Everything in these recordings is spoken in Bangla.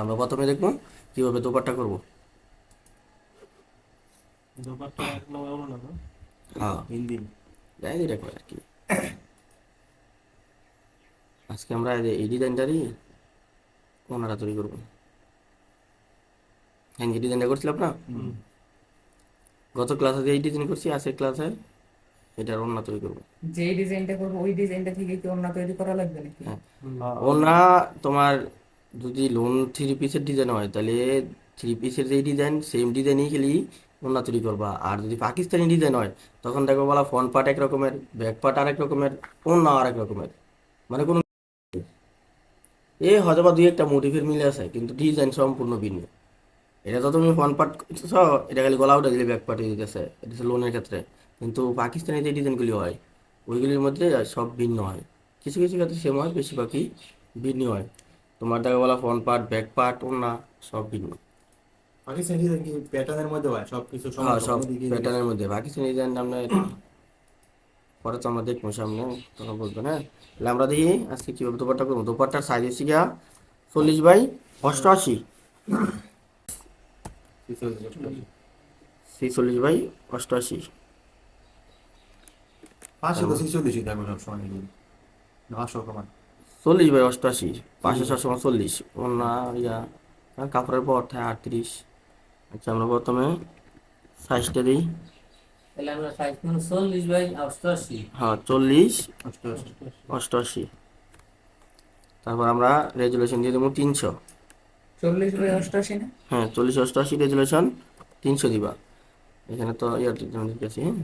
আমরা প্রথমে দেখবো কিভাবে দোপাট্টা করব। দোপাট্টা এক নম্বর হলো না হ্যাঁ, হিন্দি। যাই দেখো আর কি। আজকে আমরা এই ডিজাইনটারই ওনারা তৈরি করবো। হ্যাঁ, যে ডিজাইনটা করছিলাম না, গত ক্লাসে এই ডিজাইন করছি, আজকের ক্লাসে এটার ওনা তৈরি করবো। যেই ডিজাইনটা করবো ওই ডিজাইনটা থেকে কি অন্য তৈরি করা লাগবে নাকি? হ্যাঁ, ওনা তোমার যদি লোন থ্রি পিসের ডিজাইন হয় তাহলে থ্রি পিসের যেই ডিজাইন সেম ডিজাইনই খেলি ওনা তৈরি করবা। আর যদি পাকিস্তানি ডিজাইন হয় তখন দেখো বলা ফ্রন্ট পার্ট এক রকমের, ব্যাক পার্ট আরেক রকমের, ওনা আরেক রকমের, মানে কোনো হয়তো বা দুই একটা মোটিভের মিলে আছে কিন্তু ডিজাইন সম্পূর্ণ ভিন্ন। এটা তো তুমি ফ্রন্ট পার্ট করতেছ, এটা খালি গলা উঠে দিলে ব্যাক পার্টে দিতেছে, এটা হচ্ছে লোনের ক্ষেত্রে। কিন্তু পাকিস্তানি যে ডিজাইনগুলি হয় ওইগুলির মধ্যে সব ভিন্ন হয়, কিছু কিছু ক্ষেত্রে সেম হয়, বেশিরভাগই ভিন্ন হয়। তোমার দেখা বলা ফ্রন্ট পার্ট ব্যাক পার্ট ওনা সব ভিন্ন। পাকিস্তানি ডিজাইন কি প্যাটার্নের মধ্যে হয় সবকিছু হ্যাঁ, সমস্ত সব কোনো দিকে এদিকে? প্যাটার্নের মধ্যে পাকিস্তানি ডিজাইন আমরা পরে তো আমরা দেখবো সামনে, তখন বলবেন। হ্যাঁ, তাহলে আমরা দেখি আজকে কীভাবে দোপাট্টা করবো। দোপাট্টার সাইজ হচ্ছে গিয়া 40/88, 46/88। পাঁচশো তো 46 থাকবে সবসময় এগুলো। 900 কমান। 40/88, 500 সবসময় 40 ওনা ইয়া, কারণ কাপড়ের পর থাকে 38। আচ্ছা, আমরা প্রথমে সাইজটা দিই। তাহলে আমরা 40/88। হ্যাঁ, 40 88। 88। তারপর আমরা রেজুলেশন দিয়ে দেবো 300। 40/88 না? হ্যাঁ, 40/88 রেজুলেশন 300 দিবা। এখানে তো ইয়ার দিতেছি। হ্যাঁ,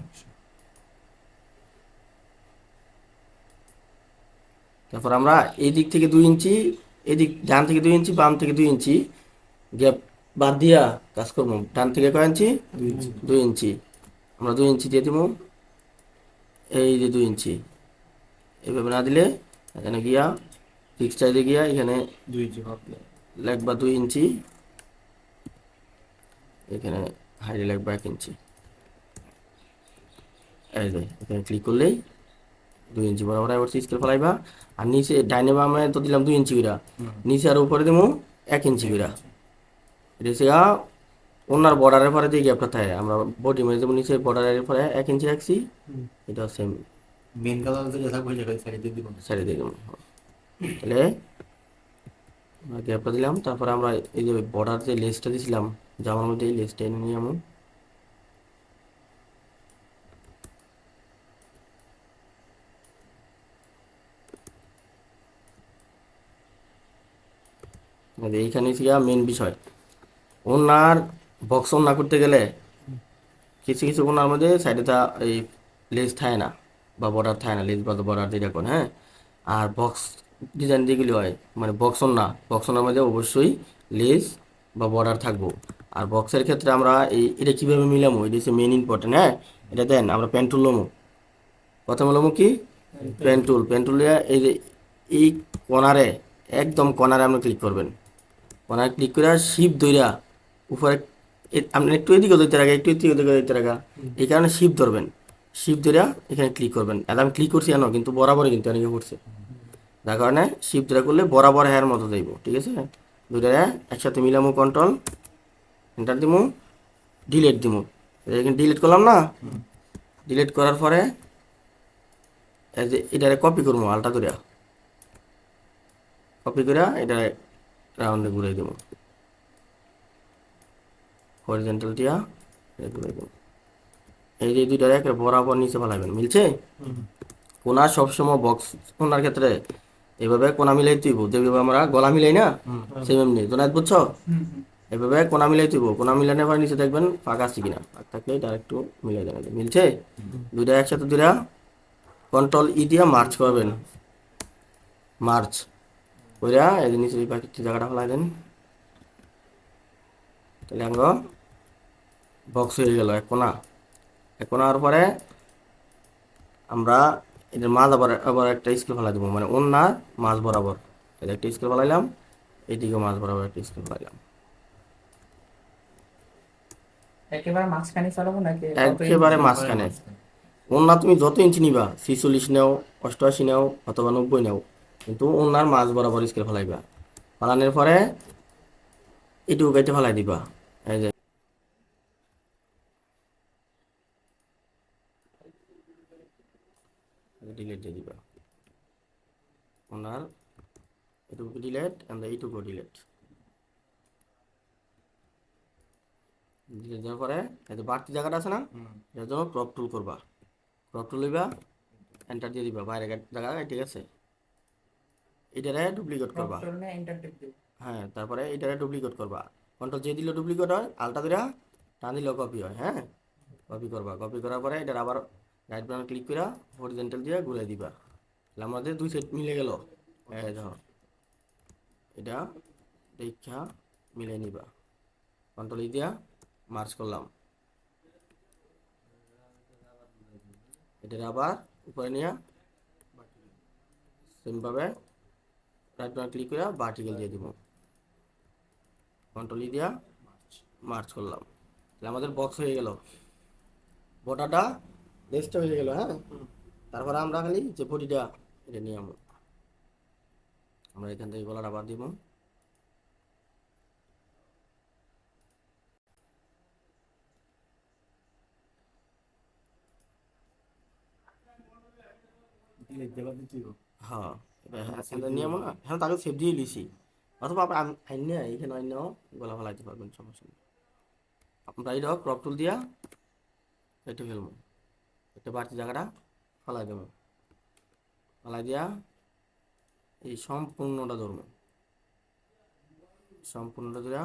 তারপর আমরা এই দিক থেকে 2 ইঞ্চি, এদিক ডান থেকে 2 ইঞ্চি, বাম থেকে 2 ইঞ্চি গ্যাপ বাদ দিয়া কাজ করবো। ডান থেকে কয় ইঞ্চি? 2 ইঞ্চি। 2 ইঞ্চি। আমরা 2 ইঞ্চি দিয়ে দিব, এই যে 2 ইঞ্চি। এইভাবে না দিলে এখানে গিয়া ফিক্স চাইতে গিয়া এখানে 2 ইঞ্চি হবে। লাগবা 2 ইঞ্চি, এখানে হাইডে লাগবা 1 ইঞ্চি। এই যে এখানে ক্লিক করলেই 2 ইঞ্চি বরাবর আবার স্কেল ফেলাইবা। আর নিচে ডাইনে বামে তো দিলাম 2 ইঞ্চি কইরা, নিচে আর উপরে দেবো 1 ইঞ্চি কইরা। এটা হচ্ছে ওনার বর্ডারের পরে যে গ্যাপটা থাকে, আমরা বডি মানে যেমন নিচে বর্ডারের পরে 1 ইঞ্চি রাখছি, এটা সেম মেন কালার যেটা থাকবে ওই জায়গায় সাইডে দিব। সাইডে দিয়ে দেবো। তাহলে গ্যাপটা দিলাম, তারপরে আমরা এই যে বর্ডার যে লেসটা দিয়েছিলাম জামার মধ্যে, এই লেসটা এনে নিয়ে এমন এইখানে ছিল মেন বিষয়। ওনার বক্স না করতে গেলে কিছু কিছু ওনার মধ্যে সাইডে তা এই লেস থাকে না বা বর্ডার থাকে না, লেস বা বর্ডার দিয়ে রাখুন। হ্যাঁ, আর বক্স ডিজাইন যেগুলি হয় মানে বক্সনার মধ্যে অবশ্যই লেস বা বর্ডার থাকবো। আর বক্সের ক্ষেত্রে আমরা এটা কীভাবে মিলামো, এটা হচ্ছে মেন ইম্পর্টেন্ট। হ্যাঁ, এটা দেন আমরা পেন্টুল লমো। প্রথমে লমো কি পেন্টুল দিয়ে এই যে এই কর্নারে, একদম কর্নারে আপনি ক্লিক করবেন। কর্নারে ক্লিক করে শিপ ধইরা উপরে আপনি একটু এদিকে ধরতে রাখা, একটু এদিকে ধরতে রাখা, এই কারণে শিপ ধরবেন। শিপ ধইরা এখানে ক্লিক করবেন। আর আমি ক্লিক করছি কেন, কিন্তু বরাবরই কিন্তু অনেকে করছে, যার কারণে শিপ ধরে করলে বরাবর হ্যার মতো যাইব। ঠিক আছে, দুইটা একসাথে মিলামো, কন্ট্রোল এন্টার দিমু, ডিলেট দিমু। এখানে ডিলিট করলাম না, ডিলিট করার পরে এই যে এটারে কপি করবো, আলটা করে কপি করে এটা রাউন্ডে ঘুরাই দেবো, হরিজেন্টাল দিয়া ঘুরাই দেবো। এই যে দুইটা একে বরাবর নিচে ফেলাবেন, মিলছে? কোনা সবসময় বক্স কোনার ক্ষেত্রে এভাবে কোনা মিলাই তুইব, যেভাবে আমরা গলা মিলাই না সেম এমনি। জোনায়েত বুঝছো? এভাবে কোনা মিলাই তুইব, কোনা মিলানোর পর নিচে দেখবেন ফাঁকা আছে কিনা, ফাঁক থাকলে ডাইরেক্ট মিলাই দেবেন। মিলছে? দুইটা একসাথে দুইটা কন্ট্রোল ই দিয়া মার্চ করবেন, মার্চ কইরা এই যে নিচে বাকি জায়গাটা ফেলাই দেন। তাহলে আঙ্গ বক্স হয়ে গেল এক কোনা। এক কোনা হওয়ার পরে আমরা এটার মাঝ আবার একটা স্কেল ফেলাই দেবো, মানে ওনার মাঝ বরাবর এটা একটা স্কেল ফেলাইলাম, এইদিকে মাঝ বরাবর একটা স্কেল ফেলাইলাম। একেবারে মাঝখানে চালাবো নাকি একেবারে মাঝখানে। ওনার তুমি যত ইঞ্চি নিবা, 46 নেও, 88 নেও অথবা 90 নেও, কিন্তু ওনার মাঝ বরাবর স্কেল ফেলাইবা। ফেলানোর পরে এইটুকু কেটে ফেলাই দিবা, এই যে ডিলেট দিয়ে দিবা ওনার, এটুকু ডিলেট এন্ড এইটুকু ডিলেট। ডিলেট দেওয়ার পরে এই যে বাড়তি জায়গাটা আছে না, এটার জন্য ক্রপ টুল করবা, ক্রপ টুল লইবা, এন্টার দিয়ে দিবা বাইরে জায়গা, ঠিক আছে। এটারে ডুপ্লিকেট করবা, প্রক্টর নে এন্টার টিপ দিও। হ্যাঁ, তারপরে এটারে ডুপ্লিকেট করবা, কন্ট্রোল জে দিলে ডুপ্লিকেট হয়, আলটা দিলা টান দিলেও কপি হয়, হ্যাঁ। কপি করবা, কপি করার পরে এটার আবার রাইট বাটন ক্লিক করে হরিজন্টাল দিয়ে ঘুরে দিবা, তাহলে আমাদের দুই সেট মিলে গেল। এই ধর এটা দেখা মিলে নিবা, কন্ট্রোল ই দিয়া মার্চ করলাম, এটার আবার উপরে নিয়ে সেমভাবে রাইট বাটন ক্লিক করে ভার্টিক্যাল দিয়ে দিব, কন্ট্রোল ই দিয়া মার্চ করলাম, তাহলে আমাদের বক্স হয়ে গেল, বর্ডারটা লেসটা হয়ে গেল, হ্যাঁ। তারপরে আমরা খালি যে বডিটা এটা নিয়ে আমরা এখান থেকে গলাটা বাদ দিব, ডিলেট দেবা দিতে হবে। হ্যাঁ এটা হ্যাঁ নিয়ম না, হ্যাঁ তাকে সেভ দিয়ে লিছি, অথবা আপনি আইন এইখানে আইনেও গলা ফেলাইতে পারবেন, সমস্যা নেই। আমরা এই ক্রপ টুল দিয়া কেটে ফেলবো, একটা বাড়তি জায়গাটা ফেলাই দেবো, ফেলাই দিয়া এই সম্পূর্ণটা ধরবো, সম্পূর্ণটা ধরা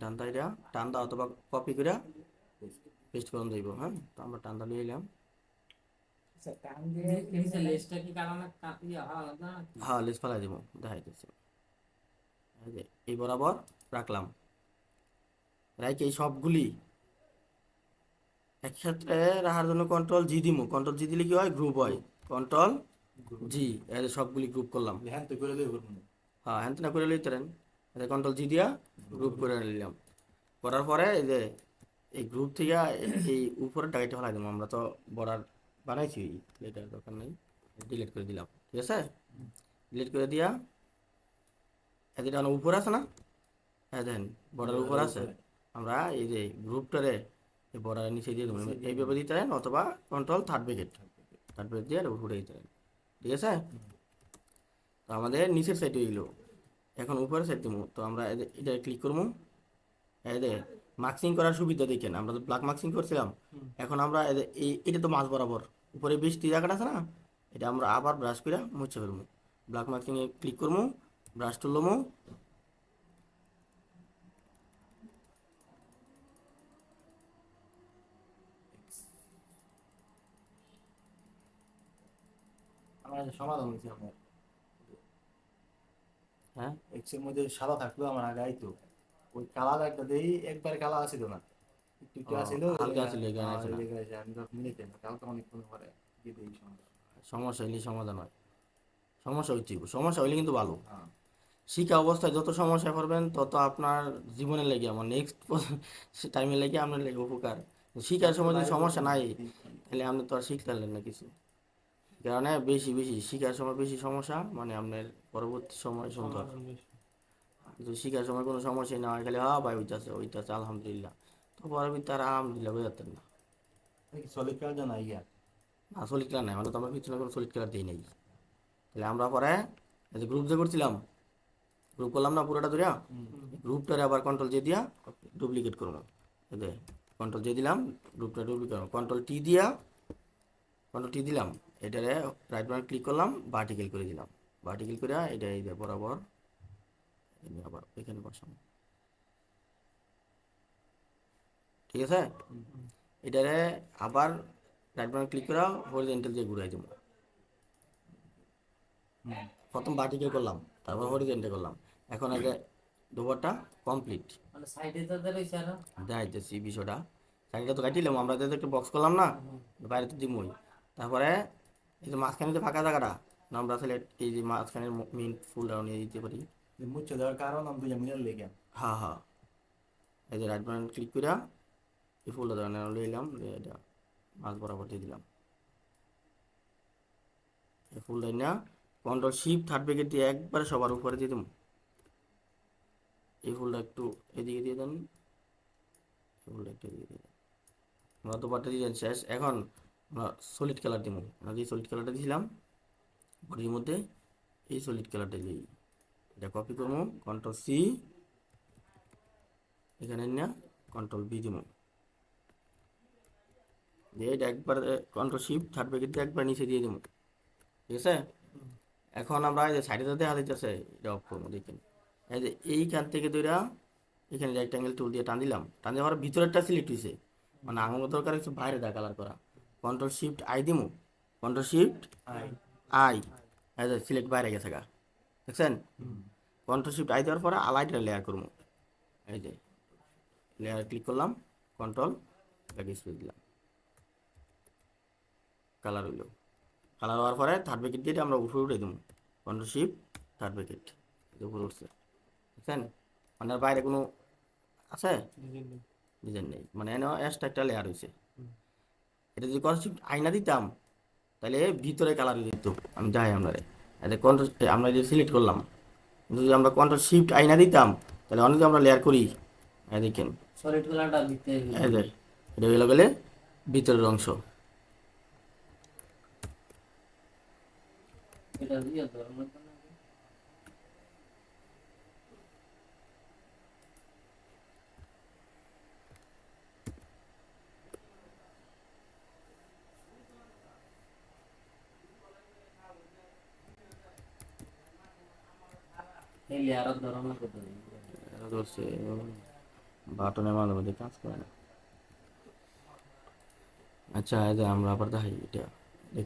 টানটা এটা টানটা অথবা কপি করে পেস্ট করে দিব, হ্যাঁ। তো আমরা টানটা নিয়ে এলাম, আচ্ছা টান দিয়ে নিচে লেজটা কি কারণে ইয়া হওয়া লাগবে না? হ্যাঁ লেস ফেলাই দেবো, দেখাইতেছে এই যে এই বরাবর রাখলাম, রাইকে এই সবগুলি একসাথে রাখার জন্য কন্ট্রোল জি দিব, কন্ট্রোল জি দিলে কি হয়, গ্রুপ হয়, কন্ট্রোল জি, এই যে সবগুলি গ্রুপ করলাম, হ্যাঁ তো করে দেবো না। হ্যাঁ হ্যান না করে লইতেন, কন্ট্রোল জি দিয়া গ্রুপ করে নিলাম, করার পরে এই যে এই গ্রুপ থেকে এই উপরে ডাইরেক্ট ফেলাই দেবো, আমরা তো বর্ডার বানাইছি, এটার দরকার নেই, ডিলিট করে দিলাম, ঠিক আছে। ডিলিট করে দিয়া এদিকে উপর আছে না, হ্যাঁ দেখেন বর্ডার উপর আছে, আমরা এই যে গ্রুপটারে এই বর্ডারের নিচে দিয়ে দেবো, এইভাবে দিতে পারেন, অথবা কন্ট্রোল থার্ড ব্রেকেট দিয়ে উপরে দিতে পারেন, ঠিক আছে। তো আমাদের নিচের সাইড হয়ে গেলো, এখন উপরের সাইড দেবো, তো আমরা এটা ক্লিক করবো, এই যে মার্কিং করার সুবিধা দেখেন, আমরা তো ব্ল্যাক মার্কিং করছিলাম, এখন আমরা এটা তো মাঝ বরাবর উপরে 20টি জায়গাটা আছে না, এটা আমরা আবার ব্রাশ করে মুছে ফেলবো, ব্ল্যাক মার্কিং এ ক্লিক করবো, ব্রাশ তুলবো, আমার একটা সমাধান হয়েছে আমার, হ্যাঁ এক্স এর মধ্যে সাদা থাকলো আমার আগে আইতো, ওই কালা একটা দেই একবার কালা আছিল না, একটু একটু ও, আছিল, হালকা ছিল, এখানে আছে না। আমি তো মিলাইতে না, কালকে অনেকক্ষণ পরে দিয়ে দিই সমস্যা। সমস্যা হইলে সমাধান হয়, সমস্যা হচ্ছে, সমস্যা হইলে কিন্তু ভালো, হ্যাঁ শিক্ষা অবস্থায় যত সমস্যা করবেন তত আপনার জীবনে লেগে আমার নেক্সট টাইমে লেগে আপনার লেগে উপকার, শিখার সময় যদি সমস্যা নাই তাহলে আপনি তো আর শিখতে পারলেন না কিছু, কারণে বেশি বেশি শিখার সময় বেশি সমস্যা, মানে আপনার পরবর্তী সময় সুন্দর, সমাধান বেশি। কিন্তু শিখার সময় কোনো সমস্যাই না হয়, খালি হ্যাঁ ভাই ওইটাছে আলহামদুলিল্লাহ, তো পরবর্তী তারা আলহামদুলিল্লাহ বোঝাতেন না, সলিড কাল জানা ইয়া না সলিড কালার নাই, মানে তো আমরা পিছনে কোনো সলিড কালার দিই নাই, তাহলে আমরা পরে এই যে গ্রুপ যে করছিলাম, গ্রুপ করলাম না পুরোটা ধরিয়া, গ্রুপটারে আবার কন্ট্রোল জে দিয়া ডুপ্লিকেট করবো, এই যে কন্ট্রোল জে দিলাম, গ্রুপটা ডুপ্লিকেট করবো, কন্ট্রোল টি দিলাম, এটারে রাইট বাটন ক্লিক করলাম, ভার্টিক্যাল করে দিলাম, ভার্টিক্যাল করে এটা এই যে বরাবর আবার এখানে বসাম, ঠিক আছে। এটারে আবার রাইট বাটন ক্লিক করে হরিজন্টাল দিয়ে ঘুরাই দেবো, প্রথম ভার্টিক্যাল করলাম, তারপর হরিজন্টাল করলাম, এখন আগে দুবারটা কমপ্লিট, মানে সাইডে তো রয়েছে আর দেখাইতেছি বিষয়টা, সাইডটা তো কাটিলাম, আমরা তো একটা বক্স করলাম না, বাইরে তো দিমই, তারপরে এই যে মাঝখানে যে ফাঁকা জায়গাটা, আমরা আসলে এই যে মাঝখানের মেইন ফুলটা নিয়ে দিতে পারি, মুচ্ছে দেওয়ার কারণ আমি দুইটা মিলার লেগে হ্যাঁ হ্যাঁ, এই যে রাইট বাটন ক্লিক করে এই ফুলটা ধরে নিলাম, এটা মাছ বরাবর দিয়ে দিলাম, এই ফুলটা না কন্ট্রোল শিফট থার্ড ব্রেকেট দিয়ে একবারে সবার উপরে দিয়ে দেবো, এই ফুলটা একটু এদিকে দিয়ে দেন, এই ফুলটা একটু এদিকে দিয়ে দেন। আমরা তো পাটটা দিয়ে দেন শেষ। এখন আমরা সলিড কালার দিব। আমরা যে সলিড কালারটা দিয়েছিলাম বডির মধ্যে, এই সলিড কালারটা দিই, এটা কপি করবো, কন্ট্রোল সি, এখানে না কন্ট্রোল বি দিব, দিয়ে এটা একবার কন্ট্রোল শিফট থার্ড ব্র্যাকেট দিয়ে একবার নিচে দিয়ে দিব, ঠিক আছে। এখন আমরা এই যে সাইডে দেখা দিতেছে, এটা অফ করবো, দেখেন এই যে এইখান থেকে ধরে এখানে রেক্টাঙ্গেল টুল দিয়ে টান দিলাম, টান দিয়ে আমার ভিতরেরটা সিলেক্ট হয়েছে, মানে আমার দরকার হচ্ছে বাইরে দা কালার করা। কন্ট্রোল শিফট আই দিমু, কন্ট্রোল শিফট আই, এই যে সিলেক্ট বাইরে গেছে গা, দেখছেন। কন্ট্রোল শিফট আই দেওয়ার পরে আলাইটা লেয়ার করবো, এই যে লেয়ার ক্লিক করলাম, কন্ট্রোল স্পেস দিলাম, কালার হইল। কালার হওয়ার পরে থার্ড ব্র্যাকেট দিয়ে আমরা উপরে উঠে দেবো, কন্ট্রোল শিফট থার্ড ব্র্যাকেট, উপরে উঠছে, দেখছেন। মানে বাইরে কোনো আছে ডিজাইন নেই, মানে এনে এক্সট্রা একটা লেয়ার হয়েছে। এটা যদি কন্ট্রোল শিফট আইনা দিতাম তাহলে ভিতরে কালার দিত, আমি যাই আমরা এটা কন্ট্রোল আমরা যে সিলেক্ট করলাম, কিন্তু যদি আমরা কন্ট্রোল শিফট আইনা দিতাম তাহলে অনেক আমরা লেয়ার করি, দেখেন সলিড কালারটা দিতে এই যে এটা হয়ে গেলে ভিতরের অংশ। এটা দিয়ে ধরনের জন্য এই লেয়ারের ধরনের করতে হবে। এটা ধরছে বাটনের মাঝে মধ্যে কাজ করে না। আচ্ছা এই যে আমরা আবার দেখাই, এটা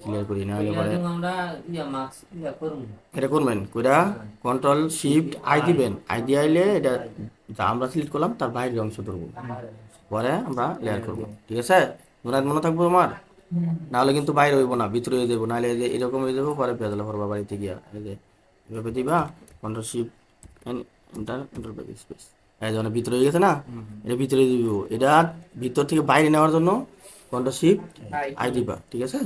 ক্লিয়ার করি না হলে পরে আমরা মার্কস করব। এটা করবেন কইরা কন্ট্রোল শিফট আই দিবেন, আই দিয়ে আইলে এটা যা আমরা সিলেক্ট করলাম তার বাইরের অংশ ধরবো, পরে আমরা লেয়ার করব, ঠিক আছে। মনে থাকবো আমার, নাহলে কিন্তু বাইরে হইব না, ভিতরে হয়ে যাবো, নাহলে এই যে এরকম হয়ে যাবো, পরে পেয়ে দিলে পড়বা বাড়িতে গিয়া এই যে এভাবে দিবা, control shift enter control back space, এই যে ভিতরে হয়ে গেছে না, এটা ভিতরে দিব। এটা ভিতর থেকে বাইরে নেওয়ার জন্য কন্ট্রোল শিফট আই দিবা, ঠিক আছে।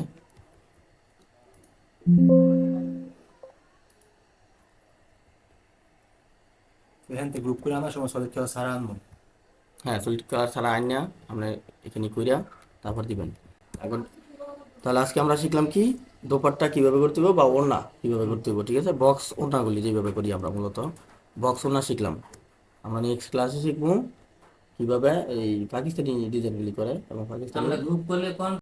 এখান থেকে গ্রুপ করে আনার সময় সলিড কালার ছাড়া আনবো। হ্যাঁ সলিড কালার ছাড়া আইন না আপনি এখানে কইরা তারপর দিবেন। এখন তাহলে আজকে আমরা শিখলাম কি দোপাট্টা কিভাবে করতে হবে বা ওড়না কিভাবে করতে হবে, ঠিক আছে। বক্স ওড়নাগুলি যেভাবে করি আমরা মূলত বক্স ওড়না শিখলাম। আমরা নেক্সট ক্লাসে শিখবো কিভাবে এই পাকিস্তানি ডিজাইনগুলি করে এবং পাকিস্তানি আমরা গ্রুপ করলে কোন